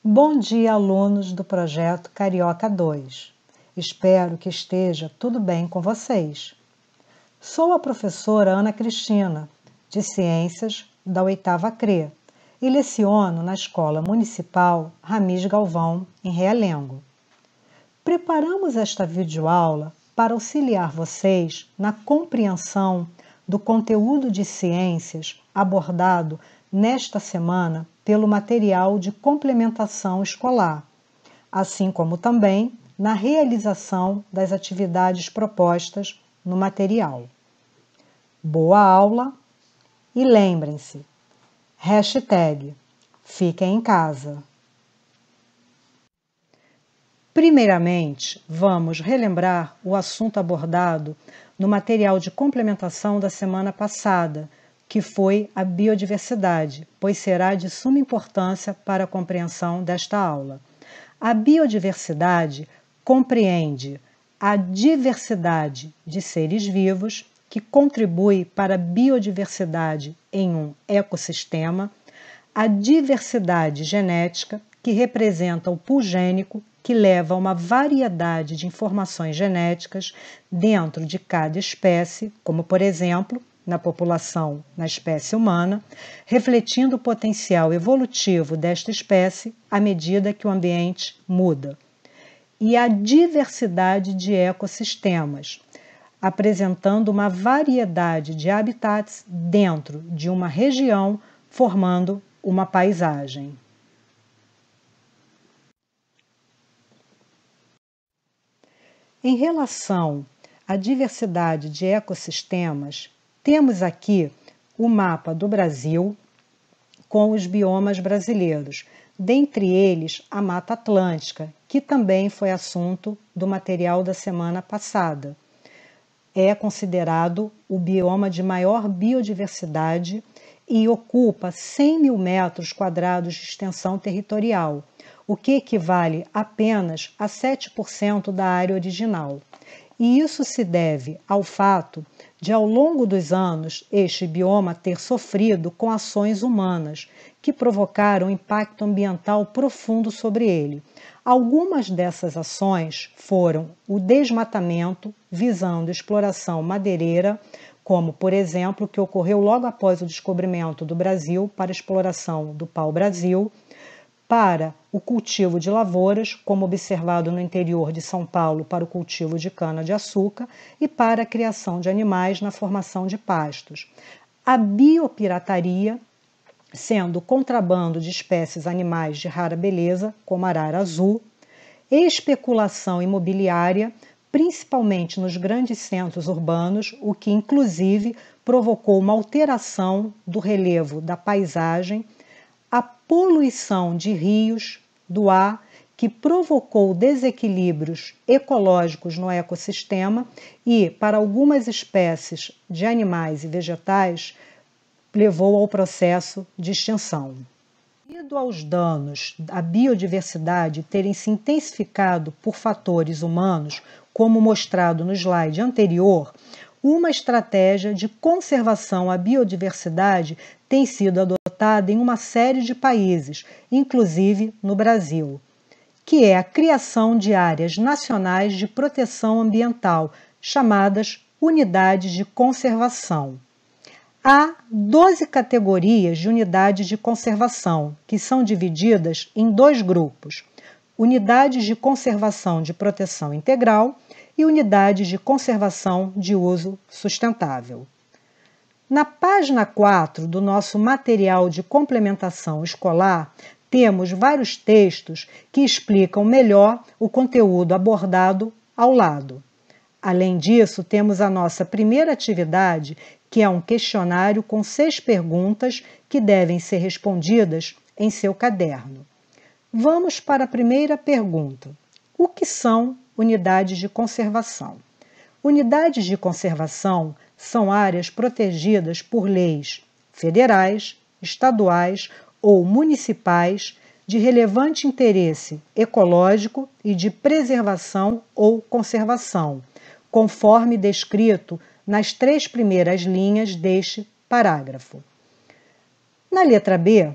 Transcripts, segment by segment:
Bom dia, alunos do projeto Carioca 2. Espero que esteja tudo bem com vocês. Sou a professora Ana Cristina, de Ciências da 8ª CRE, e leciono na Escola Municipal Ramis Galvão, em Realengo. Preparamos esta videoaula para auxiliar vocês na compreensão do conteúdo de ciências abordado nesta semana pelo material de complementação escolar, assim como também na realização das atividades propostas no material. Boa aula e lembrem-se, #Fiquem em casa. Primeiramente, vamos relembrar o assunto abordado no material de complementação da semana passada, que foi a biodiversidade, pois será de suma importância para a compreensão desta aula. A biodiversidade compreende a diversidade de seres vivos que contribui para a biodiversidade em um ecossistema, a diversidade genética, que representa o pool gênico, que leva a uma variedade de informações genéticas dentro de cada espécie, como, por exemplo, na população, na espécie humana, refletindo o potencial evolutivo desta espécie à medida que o ambiente muda. E a diversidade de ecossistemas, apresentando uma variedade de habitats dentro de uma região, formando uma paisagem. Em relação à diversidade de ecossistemas, temos aqui o mapa do Brasil com os biomas brasileiros, dentre eles a Mata Atlântica, que também foi assunto do material da semana passada. É considerado o bioma de maior biodiversidade e ocupa 100 mil metros quadrados de extensão territorial, o que equivale apenas a 7% da área original. E isso se deve ao fato de, ao longo dos anos, este bioma ter sofrido com ações humanas que provocaram impacto ambiental profundo sobre ele. Algumas dessas ações foram o desmatamento, visando exploração madeireira, como, por exemplo, o que ocorreu logo após o descobrimento do Brasil para a exploração do pau-brasil, para o cultivo de lavouras, como observado no interior de São Paulo para o cultivo de cana-de-açúcar, e para a criação de animais na formação de pastos. A biopirataria, sendo o contrabando de espécies animais de rara beleza, como arara azul, especulação imobiliária, principalmente nos grandes centros urbanos, o que inclusive provocou uma alteração do relevo da paisagem, a poluição de rios, do ar, que provocou desequilíbrios ecológicos no ecossistema e, para algumas espécies de animais e vegetais, levou ao processo de extinção. Devido aos danos à biodiversidade terem se intensificado por fatores humanos, como mostrado no slide anterior, uma estratégia de conservação à biodiversidade tem sido adotada em uma série de países, inclusive no Brasil, que é a criação de áreas nacionais de proteção ambiental, chamadas unidades de conservação. Há 12 categorias de unidades de conservação, que são divididas em dois grupos: unidades de conservação de proteção integral e unidades de conservação de uso sustentável. Na página 4 do nosso material de complementação escolar, temos vários textos que explicam melhor o conteúdo abordado ao lado. Além disso, temos a nossa primeira atividade, que é um questionário com 6 perguntas que devem ser respondidas em seu caderno. Vamos para a primeira pergunta. O que são unidades de conservação? Unidades de conservação são áreas protegidas por leis federais, estaduais ou municipais de relevante interesse ecológico e de preservação ou conservação, conforme descrito nas 3 primeiras linhas deste parágrafo. Na letra B,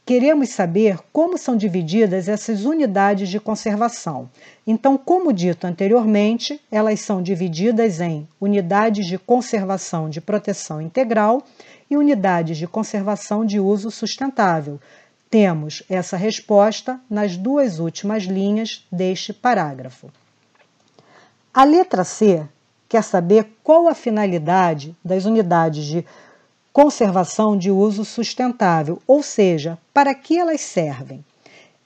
queremos saber como são divididas essas unidades de conservação. Então, como dito anteriormente, elas são divididas em unidades de conservação de proteção integral e unidades de conservação de uso sustentável. Temos essa resposta nas duas últimas linhas deste parágrafo. A letra C quer saber qual a finalidade das unidades de conservação de uso sustentável, ou seja, para que elas servem.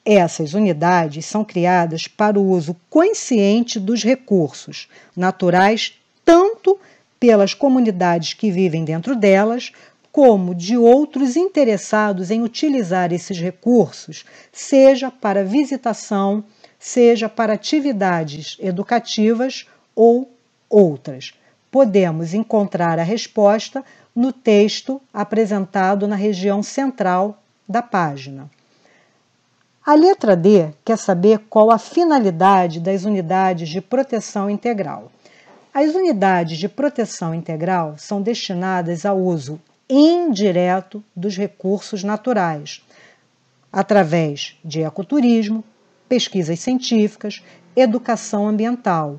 Essas unidades são criadas para o uso consciente dos recursos naturais, tanto pelas comunidades que vivem dentro delas, como de outros interessados em utilizar esses recursos, seja para visitação, seja para atividades educativas ou outras. Podemos encontrar a resposta no texto apresentado na região central da página. A letra D quer saber qual a finalidade das unidades de proteção integral. As unidades de proteção integral são destinadas ao uso indireto dos recursos naturais, através de ecoturismo, pesquisas científicas, educação ambiental,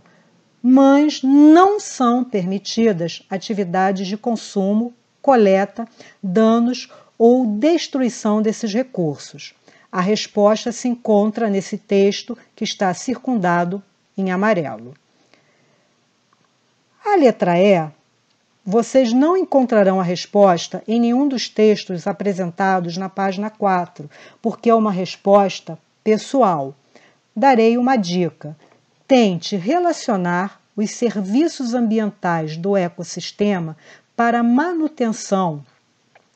mas não são permitidas atividades de consumo, coleta, danos ou destruição desses recursos. A resposta se encontra nesse texto que está circundado em amarelo. A letra E, vocês não encontrarão a resposta em nenhum dos textos apresentados na página 4, porque é uma resposta pessoal. Darei uma dica. Tente relacionar os serviços ambientais do ecossistema para a manutenção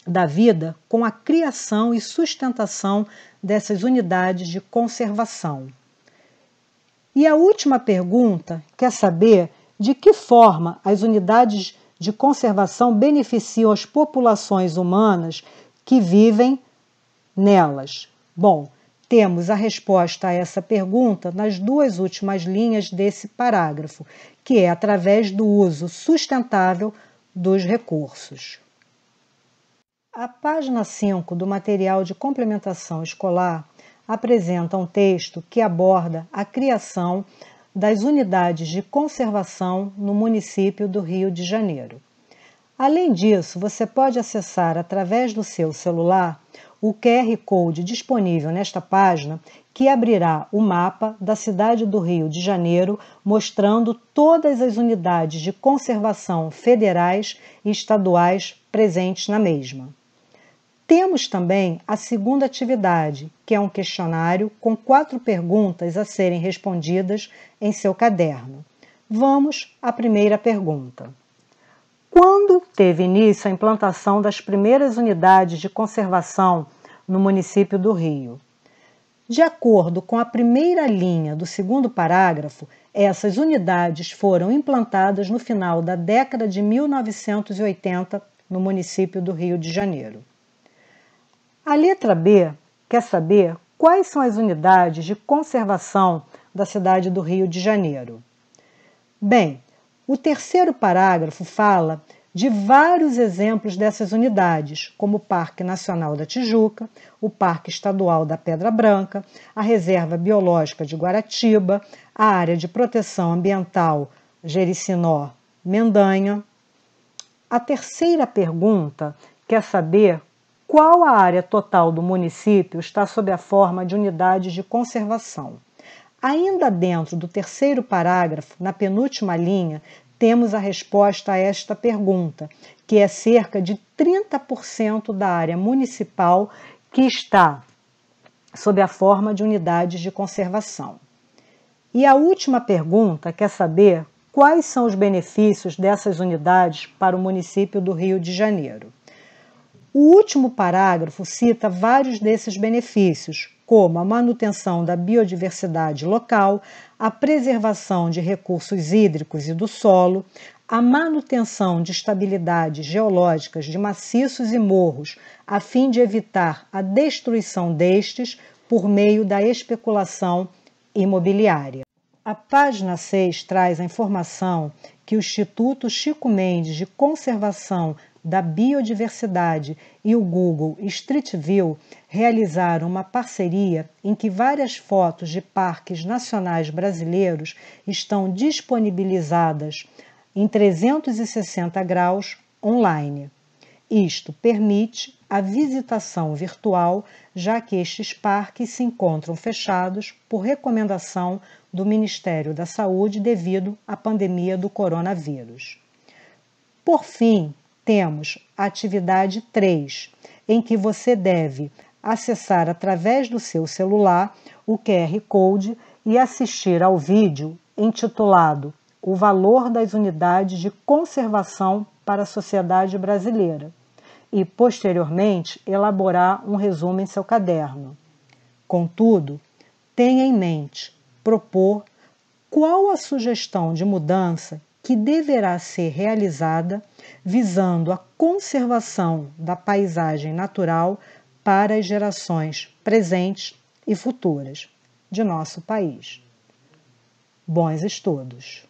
da vida com a criação e sustentação dessas unidades de conservação. E a última pergunta quer saber de que forma as unidades de conservação beneficiam as populações humanas que vivem nelas. Bom, temos a resposta a essa pergunta nas duas últimas linhas desse parágrafo, que é através do uso sustentável dos recursos. A página 5 do material de complementação escolar apresenta um texto que aborda a criação das unidades de conservação no município do Rio de Janeiro. Além disso, você pode acessar através do seu celular o QR Code disponível nesta página, que abrirá o mapa da cidade do Rio de Janeiro, mostrando todas as unidades de conservação federais e estaduais presentes na mesma. Temos também a segunda atividade, que é um questionário com 4 perguntas a serem respondidas em seu caderno. Vamos à primeira pergunta. Quando teve início a implantação das primeiras unidades de conservação no município do Rio? De acordo com a primeira linha do segundo parágrafo, essas unidades foram implantadas no final da década de 1980 no município do Rio de Janeiro. A letra B quer saber quais são as unidades de conservação da cidade do Rio de Janeiro. Bem, o terceiro parágrafo fala de vários exemplos dessas unidades, como o Parque Nacional da Tijuca, o Parque Estadual da Pedra Branca, a Reserva Biológica de Guaratiba, a Área de Proteção Ambiental Jericinó-Mendanha. A terceira pergunta quer saber qual a área total do município está sob a forma de unidades de conservação. Ainda dentro do terceiro parágrafo, na penúltima linha, temos a resposta a esta pergunta, que é cerca de 30% da área municipal que está sob a forma de unidades de conservação. E a última pergunta quer saber quais são os benefícios dessas unidades para o município do Rio de Janeiro. O último parágrafo cita vários desses benefícios, como a manutenção da biodiversidade local, a preservação de recursos hídricos e do solo, a manutenção de estabilidades geológicas de maciços e morros, a fim de evitar a destruição destes por meio da especulação imobiliária. A página 6 traz a informação que o Instituto Chico Mendes de Conservação da Biodiversidade e o Google Street View realizaram uma parceria em que várias fotos de parques nacionais brasileiros estão disponibilizadas em 360 graus online. Isto permite a visitação virtual, já que estes parques se encontram fechados por recomendação do Ministério da Saúde devido à pandemia do coronavírus. Por fim, temos a atividade 3, em que você deve acessar através do seu celular o QR Code e assistir ao vídeo intitulado O Valor das Unidades de Conservação para a Sociedade Brasileira e, posteriormente, elaborar um resumo em seu caderno. Contudo, tenha em mente propor qual a sugestão de mudança que deverá ser realizada visando a conservação da paisagem natural para as gerações presentes e futuras de nosso país. Bons estudos!